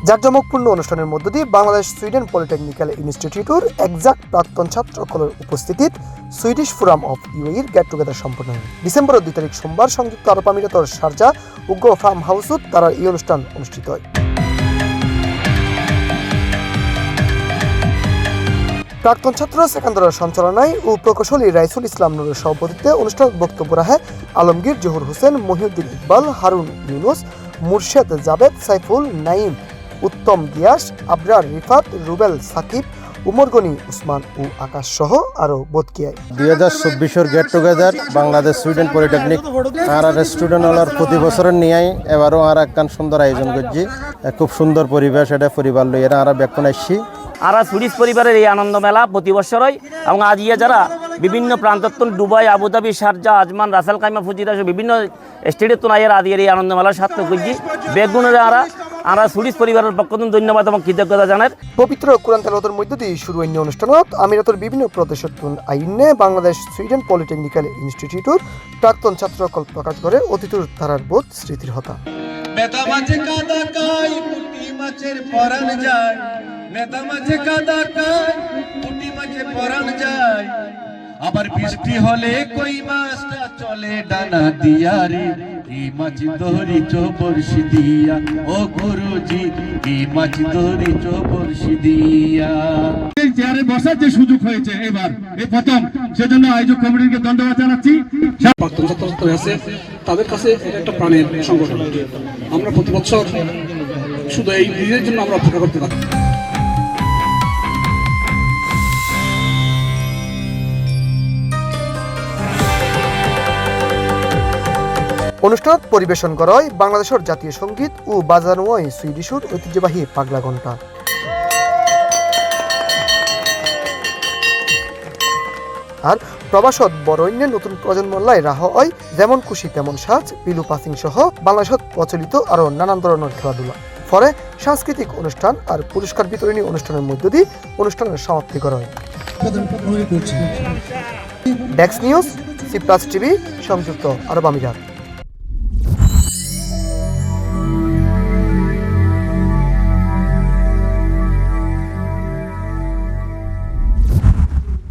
জাঁকজমকপূর্ণ অনুষ্ঠানের মধ্য দিয়ে বাংলাদেশ সুইডেন পলিটেকনিক্যাল ইনস্টিটিউটের একজাক্ট প্রাক্তন ছাত্রসকলের উপস্থিতিত সুইডিশ ফোরাম অফ ইউএইর গেট টুগেদার সম্পন্ন হয়। ডিসেম্বরের 2 তারিখ সোমবার সংযুক্ত আরব আমিরাতর শারজা উগ্র ফার্ম হাউসত তারা এই অনুষ্ঠান অনুষ্ঠিত হয়। প্রাক্তন ছাত্র সেকেন্দারের সঞ্চালনায় ও প্রকৌশলী রাইসুল ইসলাম নুরের সভাপতিত্বে অনুষ্ঠানে বক্তব্য রাখে আলমগীর, জহুর হোসেন, মহিউদ্দিন ইকবাল, হারুন ইউনুস, মুর্শেদ জাবেদ, সাইফুল, নাইম, উত্তম গিয়াস, আবরার রিফাত, রুবেল সাকিব, উমরগনি উসমান ও আকাশ সহ আরো বোধকিয়ায় 2024 get together Bangladesh Sweden polytechnic আর স্টুডেন্ট হলার প্রতি বছরের নিয়ে এবারও আর একখান সুন্দর আয়োজন করছি। খুব সুন্দর পরিবেশ, এটা পরিবার লই এরা আর ব্যাকুন আসছি। আর সুইডিশ পরিবারের এই আনন্দ মেলা প্রতি বছর হয় এবং আজ যারা বিভিন্ন প্রান্তত্ব Dubai, Abu Dhabi, Sharjah, Ajman, Ras al Khaimah, Fujairah বিভিন্ন স্টেটের তোনাইয়ের আদিয়ের এই আনন্দ মেলার সার্থক করছি। বেগুনের আমরা সুইডিশ পরিবারের পক্ষ থেকে ধন্যবাদ এবং কৃতজ্ঞতা জানাই। পবিত্র কোরআন তেলাওয়াতের মধ্য দিয়ে শুরু অন্য অনুষ্ঠানত আমিরাতের বিভিন্ন প্রদেশের আইনে বাংলাদেশ সুইডেন পলিটেকনিক্যাল ইনস্টিটিউটের প্রাক্তন ছাত্রসকল প্রকাশ করে অতীতের ধারার বোধ স্মৃতির হতা। নেতা মাঝে কাদা কাই পুটি মাছের পরাণ যায়, নেতা মাঝে কাদা কাই পুটি মাছের পরাণ যায়। আবার বৃষ্টি হলে কই মাছটা চলে ডানা দিয়া রে, এই মাছ ধরি চোবরশি দিয়া, ও গুরুজি এই মাছ ধরি চোবরশি দিয়া। এই চেয়ারে বসার যে সুযোগ হয়েছে এবার এই প্রথম, সেজন্য আয়োজক কমিটিকে ধন্যবাদ জানাচ্ছি। প্রাক্তন ছাত্রছাত্রী আছে তাদের কাছে এটা একটা প্রাণের সংগঠন। আমরা প্রতি বছর শুধু এই দিনের জন্য আমরা অপেক্ষা করতে থাকি। অনুষ্ঠানত পরিবেশন করা হয় বাংলাদেশের জাতীয় সঙ্গীত ও বাজানো হয় সুইডিশের ঐতিহ্যবাহী পাগলা ঘণ্টা। আর প্রবাসত বড়ন্য নতুন প্রজন্মলাই রাহ হয় যেমন খুশি তেমন সাজ, পিলু পাসিং সহ বাংলাদেশত প্রচলিত আরো নানান ধরনের খেলাধুলা। পরে সাংস্কৃতিক অনুষ্ঠান আর পুরস্কার বিতরণী অনুষ্ঠানের মধ্য দিয়ে অনুষ্ঠানের সমাপ্তি করা হয়। Desk news, C plus TV, সংযুক্ত আরব আমিরাত।